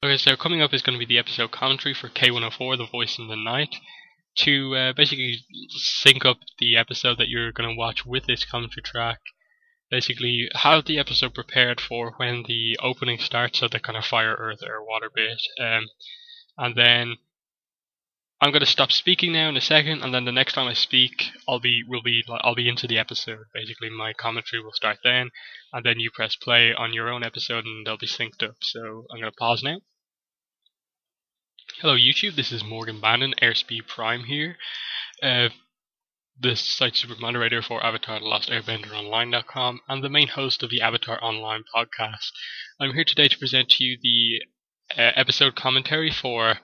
Okay, so coming up is going to be the episode commentary for K104, The Voice in the Night. To basically sync up the episode that you're going to watch with this commentary track, basically have the episode prepared for when the opening starts, so the kind of fire, earth, air, water bit. And then I'm going to stop speaking now in a second, and then the next time I speak, I'll be into the episode. Basically, my commentary will start then, and then you press play on your own episode, and they'll be synced up. So I'm going to pause now. Hello YouTube, this is Morgan Bannon, Airspeed Prime here, the site super moderator for Avatar The Lost Airbender Online.com and the main host of the Avatar Online podcast. I'm here today to present to you the episode commentary for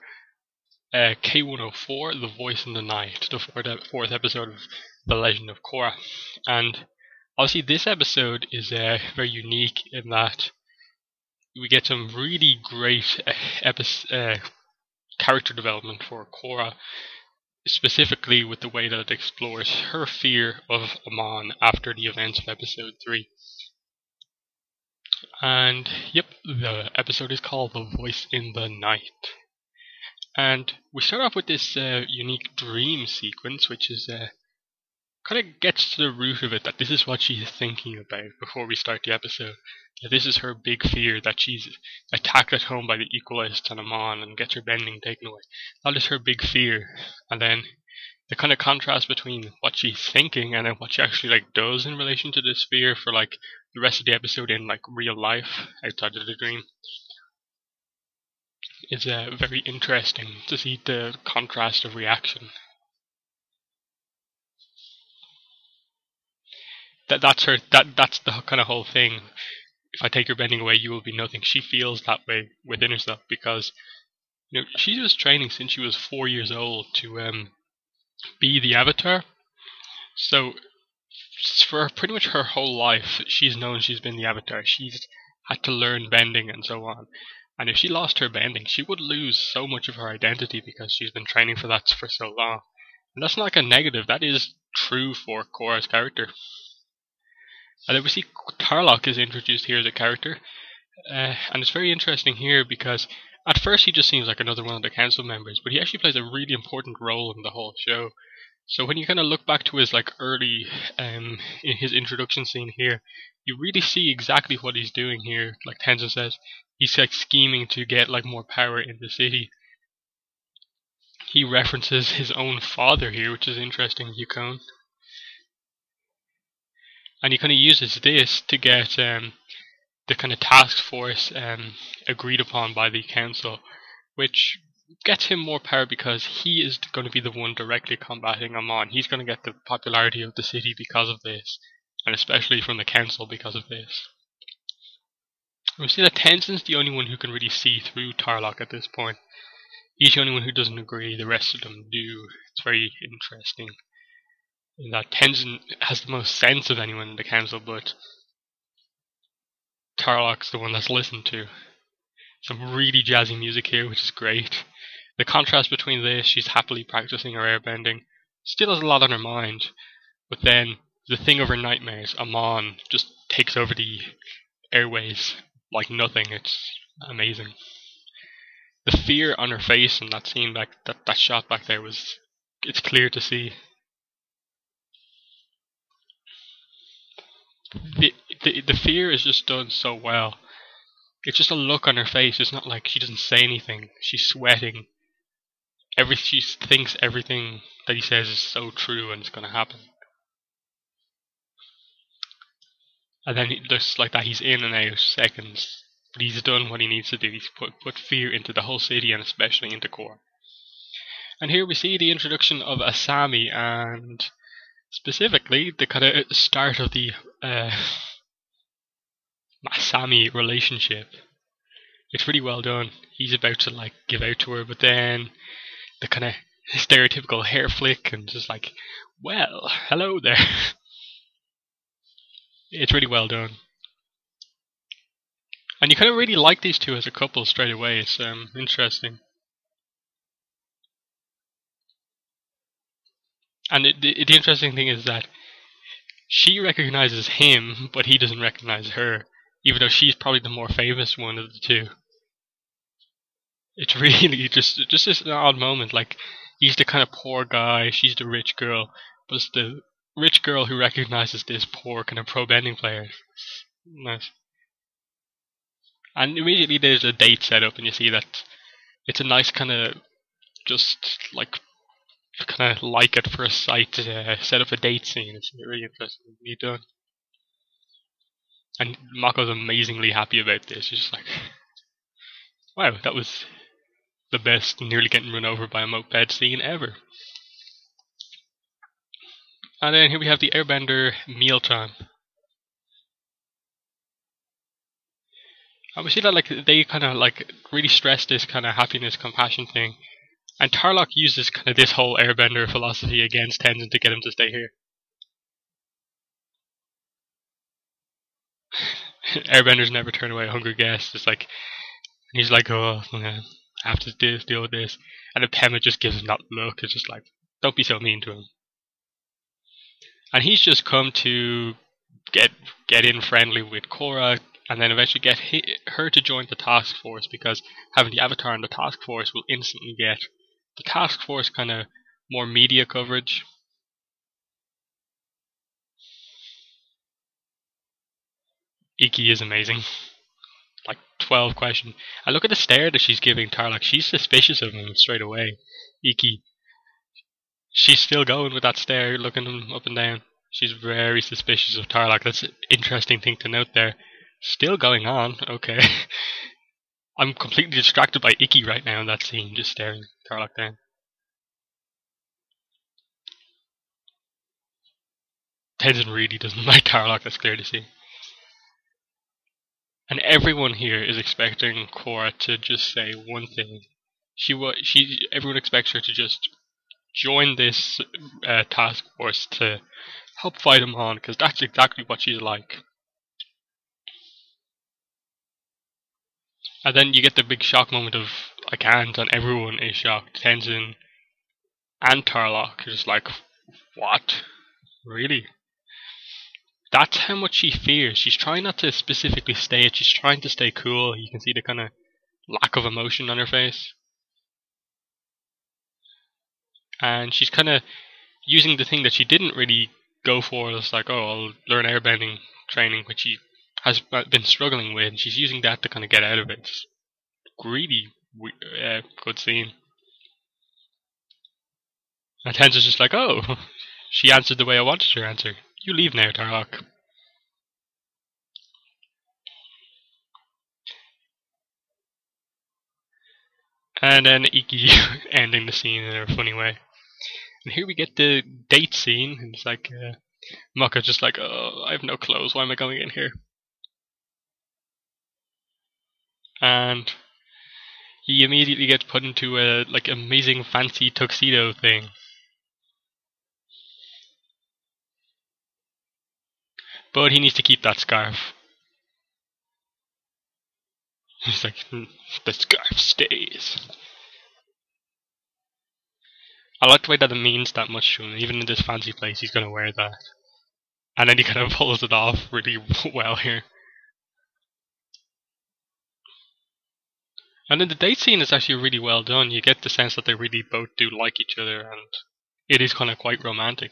K104, The Voice in the Night, the fourth episode of The Legend of Korra. And obviously this episode is very unique in that we get some really great character development for Korra, specifically with the way that it explores her fear of Amon after the events of episode 3. And yep, the episode is called The Voice in the Night. And we start off with this unique dream sequence, which is kind of gets to the root of it, that this is what she's thinking about before we start the episode. This is her big fear, that she's attacked at home by the Equalists and Amon and gets her bending taken away. That is her big fear. And then the kind of contrast between what she's thinking and then what she actually does in relation to this fear for the rest of the episode in real life outside of the dream is very interesting to see the contrast of reaction. That's the kind of whole thing. If I take your bending away, you will be nothing. She feels that way within herself because she was training since she was 4 years old to be the Avatar. So for pretty much her whole life, she's known she's been the Avatar. She's had to learn bending and so on. And if she lost her bending, she would lose so much of her identity because she's been training for that for so long. And that's not a negative. That is true for Korra's character. And then we see Tarlok is introduced here as a character, and it's very interesting here because at first he just seems like another one of the council members, but he actually plays a really important role in the whole show. So when you kind of look back to his early, in his introduction scene here, you really see exactly what he's doing here. Like Tenzin says, he's scheming to get more power in the city. He references his own father here, which is interesting, Yukon. And he kind of uses this to get the kind of task force agreed upon by the council, which gets him more power because he is going to be the one directly combating Amon. He's going to get the popularity of the city because of this, and especially from the council because of this. We see that Tenzin's the only one who can really see through Tarlok at this point. He's the only one who doesn't agree, the rest of them do. It's very interesting in that Tenzin has the most sense of anyone in the council, but Tarlok's the one that's listened to. Some really jazzy music here, which is great. The contrast between this, she's happily practicing her airbending, still has a lot on her mind, but then the thing of her nightmares, Amon, just takes over the airways like nothing. It's amazing. The fear on her face in that scene that shot back there it's clear to see. The fear is just done so well. It's just a look on her face. It's not like she doesn't say anything. She's sweating. She thinks everything that he says is so true and it's going to happen. And then just like that, he's in and out seconds. But he's done what he needs to do. He's put fear into the whole city and especially into Korra. And here we see the introduction of Asami and specifically the kind of start of the Asami relationship. It's really well done. He's about to give out to her, but then the kind of stereotypical hair flick and just well, hello there. It's really well done. And you kind of really like these two as a couple straight away. It's interesting. And the interesting thing is that she recognizes him, but he doesn't recognize her, even though she's probably the more famous one of the two. It's really just this an odd moment. Like he's the kind of poor guy, she's the rich girl, but it's the rich girl who recognizes this poor kind of pro bending player. Nice. And immediately there's a date set up, and you see that it's a nice kind of just like kind of like at first sight set up a date scene. It's really interesting, neat done. And Mako's amazingly happy about this. He's just like, wow, that was the best nearly getting run over by a moped scene ever. And then here we have the Airbender mealtime. And we see that like they kind of like really stress this kind of happiness, compassion thing. And Tarlok uses kind of this whole Airbender philosophy against Tenzin to get him to stay here. Airbenders never turn away hungry guests. It's like he's like, oh, yeah, I have to deal with this, and then Pema just gives him that look. It's just like, don't be so mean to him. And he's just come to get get in friendly with Korra, and then eventually get her to join the task force because having the Avatar in the task force will instantly get the task force kind of more media coverage. Iki is amazing. Like 12 question. And look at the stare that she's giving Tarlok. She's suspicious of him straight away. Iki. She's still going with that stare, looking him up and down. She's very suspicious of Tarlok. That's an interesting thing to note there. Still going on, okay. I'm completely distracted by Iki right now in that scene, just staring Tarlok down. Tenzin really doesn't like Tarlok, that's clear to see. And everyone here is expecting Korra to just say one thing. Everyone expects her to just join this task force to help fight him on, because that's exactly what she's like. And then you get the big shock moment of I can't, and everyone is shocked. Tenzin and Tarlok are just like, what? Really? That's how much she fears. She's trying not to specifically stay it. She's trying to stay cool. You can see the kind of lack of emotion on her face. And she's kind of using the thing that she didn't really go for. It's like, oh, I'll learn airbending training, which she has been struggling with. And she's using that to kind of get out of it. It's really good scene. And Tenzin's just like, oh, she answered the way I wanted her to answer. You leave now, Tarlok. And then Iki ending the scene in a funny way. And here we get the date scene, and it's like Maka's just like, oh, I have no clothes. Why am I going in here? And he immediately gets put into a like amazing fancy tuxedo thing. But he needs to keep that scarf. He's like, the scarf stays. I like the way that it means that much to him. Even in this fancy place, he's gonna wear that. And then he kind of pulls it off really well here. And then the date scene is actually really well done. You get the sense that they really both do like each other, and it is kind of quite romantic.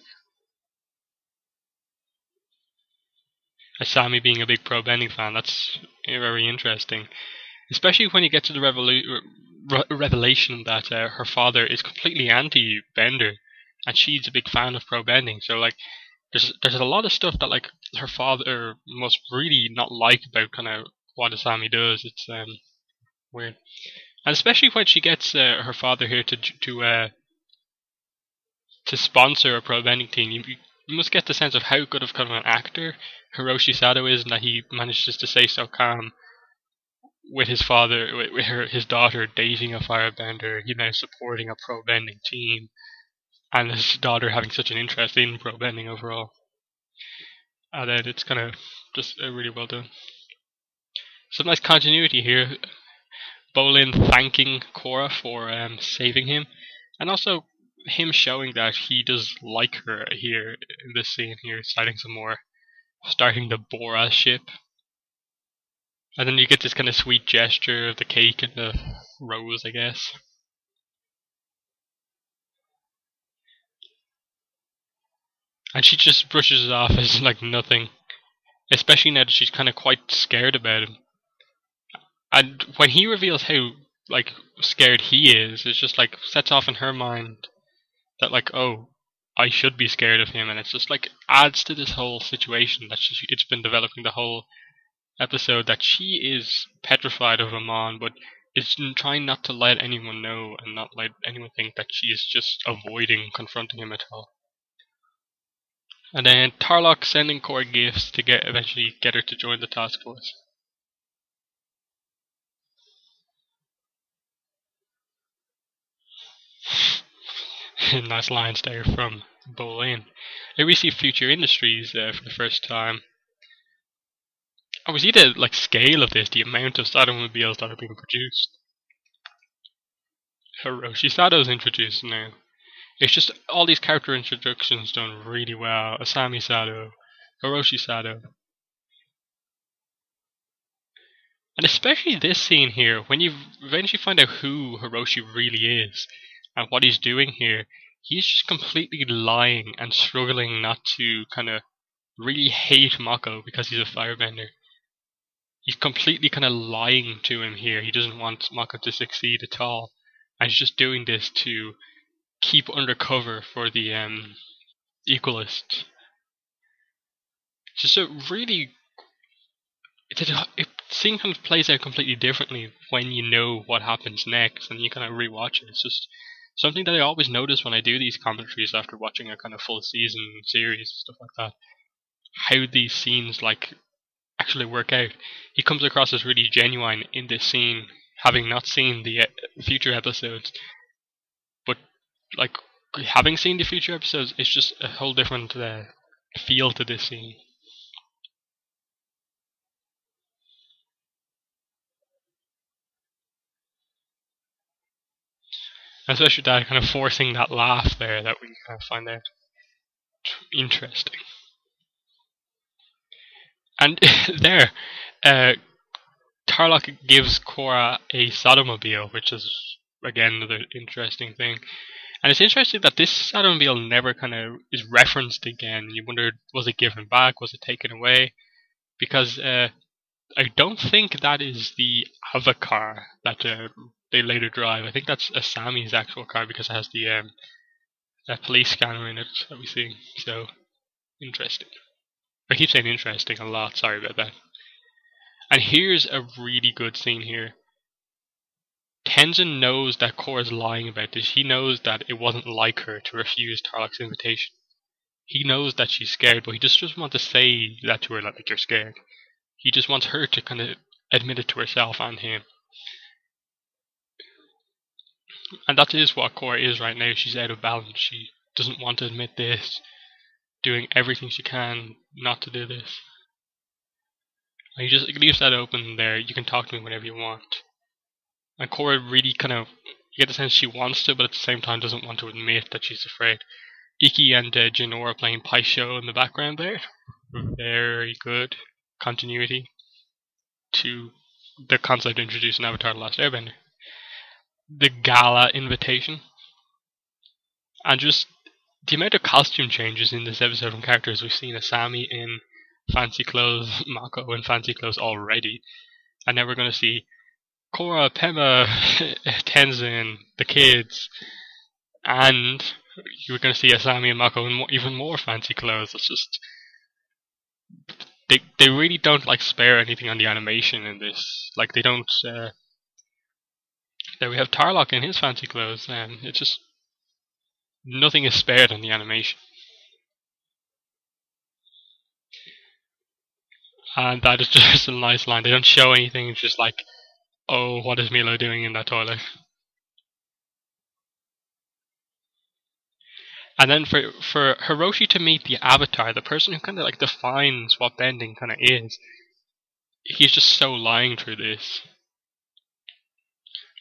As Sammy being a big pro bending fan, that's very interesting. Especially when you get to the revelation that her father is completely anti-bender, and she's a big fan of pro bending. So like, there's a lot of stuff that like her father must really not like about kind of what Asami does. It's weird, and especially when she gets her father here to sponsor a pro bending team. You must get the sense of how good of kind of an actor Hiroshi Sato is, and that he manages to stay so calm with his father, with his daughter dating a firebender, supporting a pro bending team, and his daughter having such an interest in pro bending overall. And then it's kind of just really well done. Some nice continuity here. Bolin thanking Korra for saving him, and also him showing that he does like her here in this scene here, starting the Bora ship. And then you get this kind of sweet gesture of the cake and the rose, I guess. And she just brushes it off as like nothing. Especially now that she's kind of quite scared about him. And when he reveals how like scared he is, it's just like sets off in her mind that like, oh, I should be scared of him, and it's just like adds to this whole situation that it's been developing the whole episode that she is petrified of Amon, but is trying not to let anyone know and not let anyone think that she is just avoiding confronting him at all. And then Tarlock sending Korra gifts to eventually get her to join the task force. Nice lines there from Bolin. Here we see Future Industries for the first time. And we see the like scale of this, the amount of automobiles that are being produced. Hiroshi Sato's introduced now. It's just all these character introductions done really well. Asami Sato, Hiroshi Sato. And especially this scene here, when you eventually find out who Hiroshi really is and what he's doing here, he's just completely lying and struggling not to kind of really hate Mako because he's a firebender. He's completely kind of lying to him here. He doesn't want Mako to succeed at all. And he's just doing this to keep undercover for the Equalist. It's just a really it scene kind of plays out completely differently when you know what happens next and you kind of rewatch it. It's just something that I always notice when I do these commentaries after watching a kind of full season series, stuff like that. How these scenes like actually work out. He comes across as really genuine in this scene, having not seen the future episodes, but like having seen the future episodes, it's just a whole different feel to this scene. Especially that kind of forcing that laugh there that we kind of find out interesting. And there, uh, Tarlock gives Korra a Sodomobile, which is again another interesting thing. And it's interesting that this Sodomobile never kind of is referenced again. You wonder, was it given back? Was it taken away? Because I don't think that is the Ava car that they later drive. I think that's Asami's actual car because it has the that police scanner in it that we see. So interesting. I keep saying interesting a lot. Sorry about that. And here's a really good scene here. Tenzin knows that Korra's lying about this. He knows that it wasn't like her to refuse Tarlock's invitation. He knows that she's scared, but he just doesn't want to say that to her like you're scared. He just wants her to kind of admit it to herself and him. And that is what Korra is right now. She's out of balance. She doesn't want to admit this, doing everything she can not to do this. And he just leaves that open there. You can talk to me whenever you want. And Korra really kind of, you get the sense she wants to, but at the same time doesn't want to admit that she's afraid. Iki and Jinora are playing Pai Sho in the background there. Very good continuity to the concept introduced in Avatar The Last Airbender. The gala invitation. And just the amount of costume changes in this episode from characters. We've seen Asami in fancy clothes, Mako in fancy clothes already. And now we're going to see Korra, Pema, Tenzin, the kids, and you're going to see Asami and Mako in even more fancy clothes. It's just they really don't like spare anything on the animation in this. Like they don't. There we have Tarlock in his fancy clothes, and it's just nothing is spared on the animation. And that is just a nice line. They don't show anything. It's just like, oh, what is Milo doing in that toilet? And then for Hiroshi to meet the Avatar, the person who kind of like defines what bending kind of is, he's just so lying through this.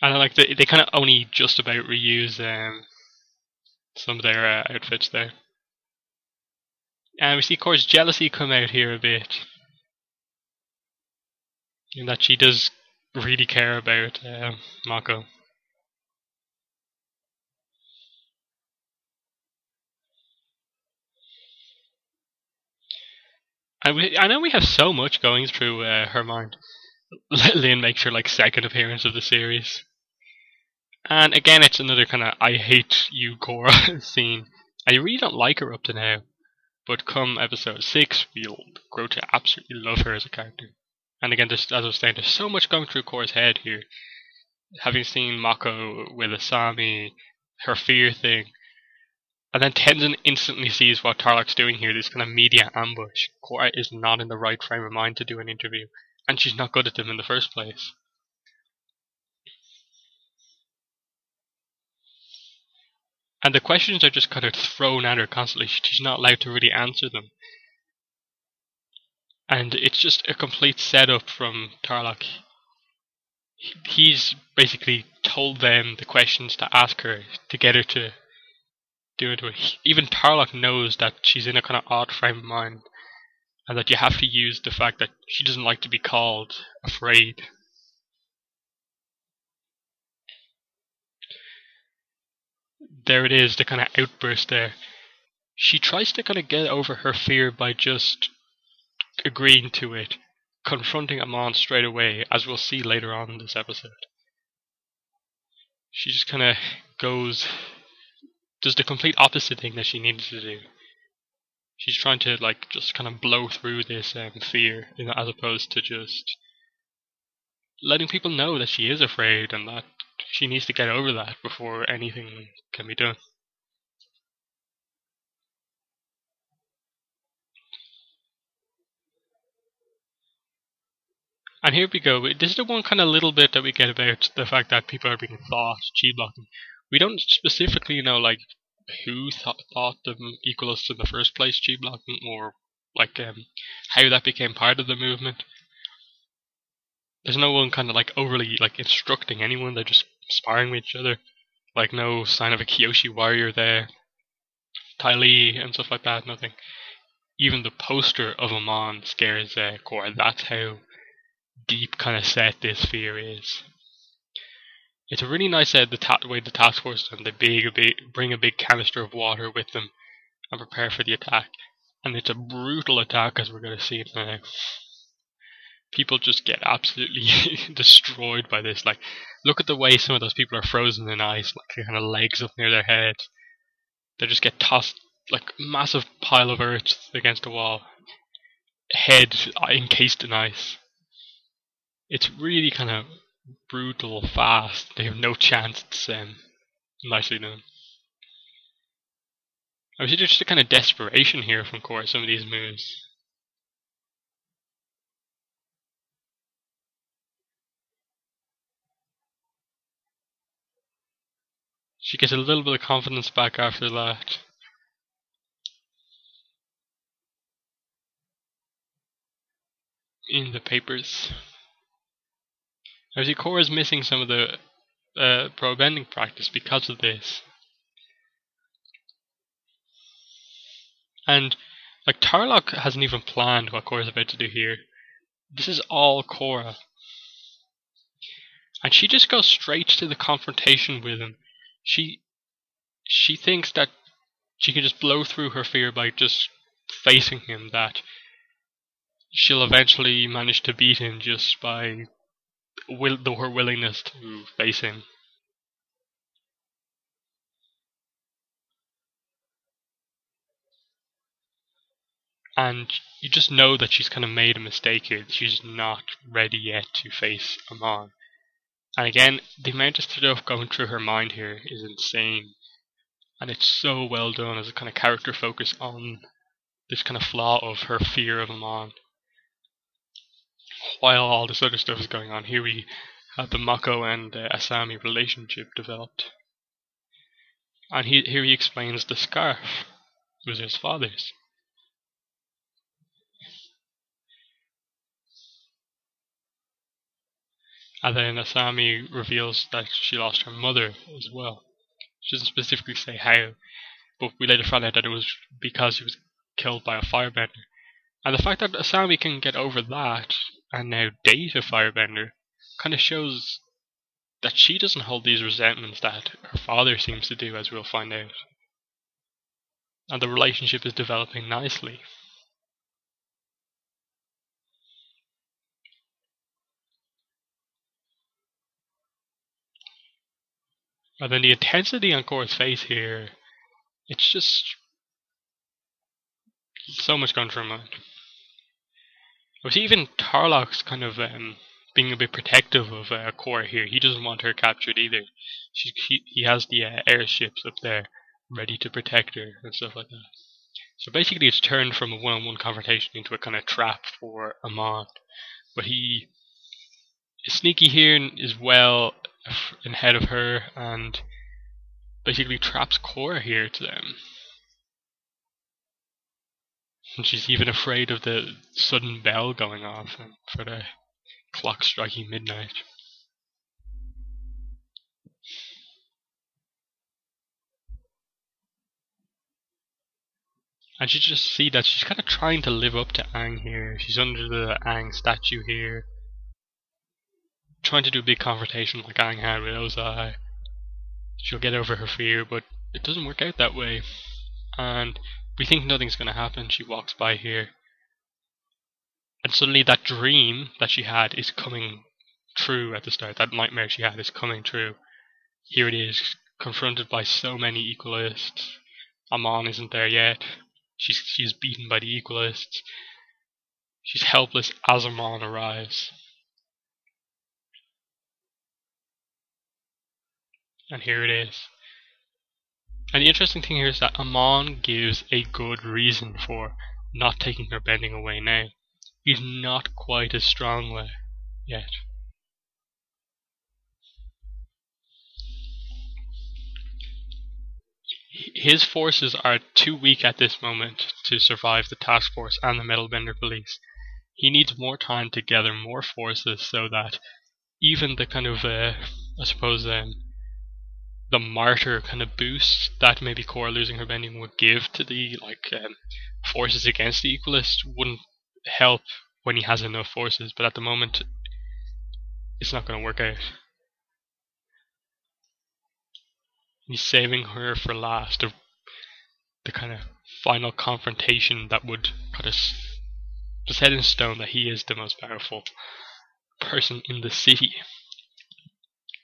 And I like they kind of only just about reuse some of their outfits there. And we see Korra's jealousy come out here a bit. in that she does really care about Mako. I know we have so much going through her mind. Lynn makes her like second appearance of the series, and again it's another kind of "I hate you, Korra" scene. I really don't like her up to now, but come episode 6, we'll grow to absolutely love her as a character. And again, as I was saying, there's so much going through Korra's head here. Having seen Mako with Asami, her fear thing, and then Tenzin instantly sees what Tarlok's doing here, this kind of media ambush. Korra is not in the right frame of mind to do an interview, and she's not good at them in the first place. And the questions are just kind of thrown at her constantly. She's not allowed to really answer them. And it's just a complete setup from Tarlok. He's basically told them the questions to ask her to get her to do it. Even Tarlok knows that she's in a kind of odd frame of mind, and that you have to use the fact that she doesn't like to be called afraid. There it is, the kind of outburst there. She tries to kind of get over her fear by just agreeing to it, confronting Amon straight away, as we'll see later on in this episode. She just kind of does the complete opposite thing that she needed to do. She's trying to like just kind of blow through this fear, as opposed to just letting people know that she is afraid and that she needs to get over that before anything can be done. And here we go. This is the one kind of little bit that we get about the fact that people are being thought chi blocking. We don't specifically know like who thought them equalists in the first place chi blocking, or like how that became part of the movement. There's no one kind of like overly like instructing anyone. They're just sparring with each other. Like no sign of a Kyoshi warrior there, Ty Lee and stuff like that. Nothing. Even the poster of Amon scares Korra. That's how deep kind of set this fear is. It's a really nice the way the task force done. They bring a big canister of water with them and prepare for the attack. And it's a brutal attack, as we're going to see now. People just get absolutely destroyed by this. Like, look at the way some of those people are frozen in ice, like their kind of legs up near their head. They just get tossed like a massive pile of earth against the wall, head encased in ice. It's really kind of brutal, fast. They have no chance. It's nicely done. I was just a kind of desperation here from Korra, some of these moves. She gets a little bit of confidence back after that. In the papers. Obviously, Korra's missing some of the pro bending practice because of this. And like Tarlok hasn't even planned what Korra's about to do here. This is all Korra. And she just goes straight to the confrontation with him. She thinks that she can just blow through her fear by just facing him, that she'll eventually manage to beat him just by her willingness to face him. And you just know that she's kind of made a mistake here. She's not ready yet to face Amon. And again, the amount of stuff going through her mind here is insane. And it's so well done as a kind of character focus on this kind of flaw of her fear of Amon. While all this other stuff is going on, here we have the Mako and Asami relationship developed. And here he explains the scarf was his father's. And then Asami reveals that she lost her mother as well. She doesn't specifically say how, but we later found out that it was because she was killed by a firebender. And the fact that Asami can get over that and now date a firebender kind of shows that she doesn't hold these resentments that her father seems to do, as we'll find out. And the relationship is developing nicely. And then the intensity on Korra's face here, it's just so much going through her mind. We see even Tarlok's kind of being a bit protective of Korra here. He doesn't want her captured either. He has the airships up there ready to protect her and stuff like that. So basically it's turned from a one-on-one confrontation into a kind of trap for Amon. But he is sneaky here and is well ahead of her and basically traps Korra here to them. And she's even afraid of the sudden bell going off for the clock striking midnight. And you just see that she's kind of trying to live up to Aang here. She's under the Aang statue here, trying to do a big confrontation like Aang had with Ozai. She'll get over her fear, but it doesn't work out that way. And we think nothing's going to happen. She walks by here. And suddenly that dream that she had is coming true at the start. That nightmare she had is coming true. Here it is, confronted by so many Equalists. Amon isn't there yet. She's beaten by the Equalists. She's helpless as Amon arrives. And here it is. And the interesting thing here is that Amon gives a good reason for not taking her bending away now. He's not quite as strong yet. His forces are too weak at this moment to survive the task force and the Metalbender police. He needs more time to gather more forces so that even the kind of, I suppose, the martyr kind of boost that maybe Korra losing her bending would give to the forces against the Equalists wouldn't help when he has enough forces, but at the moment it's not going to work out. He's saving her for last, the kind of final confrontation that would kind of set in stone that he is the most powerful person in the city.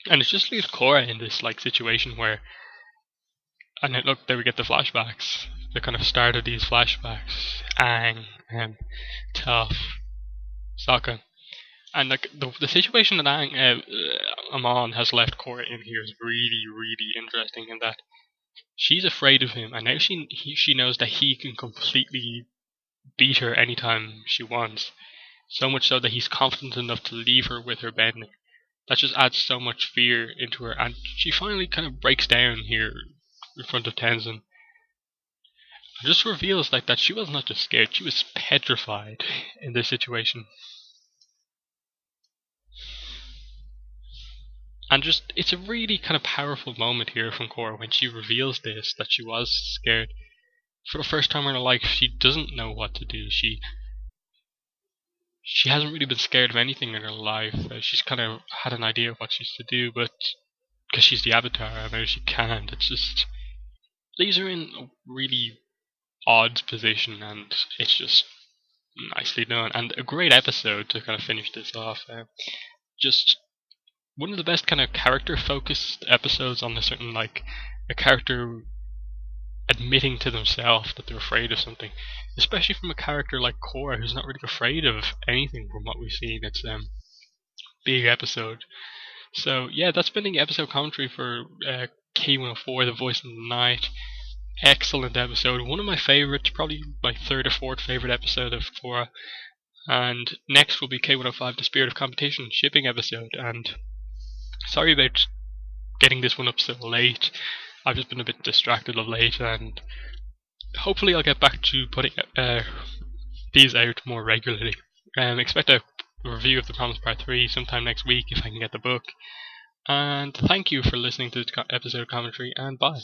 And it just leaves Korra in this situation where, and look, there we get the flashbacks, the kind of start of these flashbacks. Aang, Toph, Sokka, and the situation that Amon has left Korra in here is really, really interesting in that she's afraid of him, and now she knows that he can completely beat her anytime she wants. So much so that he's confident enough to leave her with her bending. That just adds so much fear into her, and she finally kind of breaks down here in front of Tenzin. It just reveals that she was not just scared, she was petrified in this situation. And just, it's a really kind of powerful moment here from Korra when she reveals this, that she was scared. For the first time in her life, she doesn't know what to do. She hasn't really been scared of anything in her life. She's kind of had an idea of what she's to do, but because she's the Avatar, I know she can't. It's just leaves her in a really odd position, and it's just nicely done. And a great episode to kind of finish this off. Just one of the best kind of character-focused episodes on a certain, a character admitting to themselves that they're afraid of something, especially from a character like Korra, who's not really afraid of anything from what we've seen. It's a big episode. So yeah, that's been the episode commentary for K104, The Voice in the Night. Excellent episode, one of my favourites, probably my third or fourth favourite episode of Korra. And next will be K105, The Spirit of Competition, shipping episode. And sorry about getting this one up so late. I've just been a bit distracted of late, and hopefully I'll get back to putting these out more regularly. Expect a review of The Promise Part 3 sometime next week if I can get the book. And thank you for listening to the episode commentary, and bye.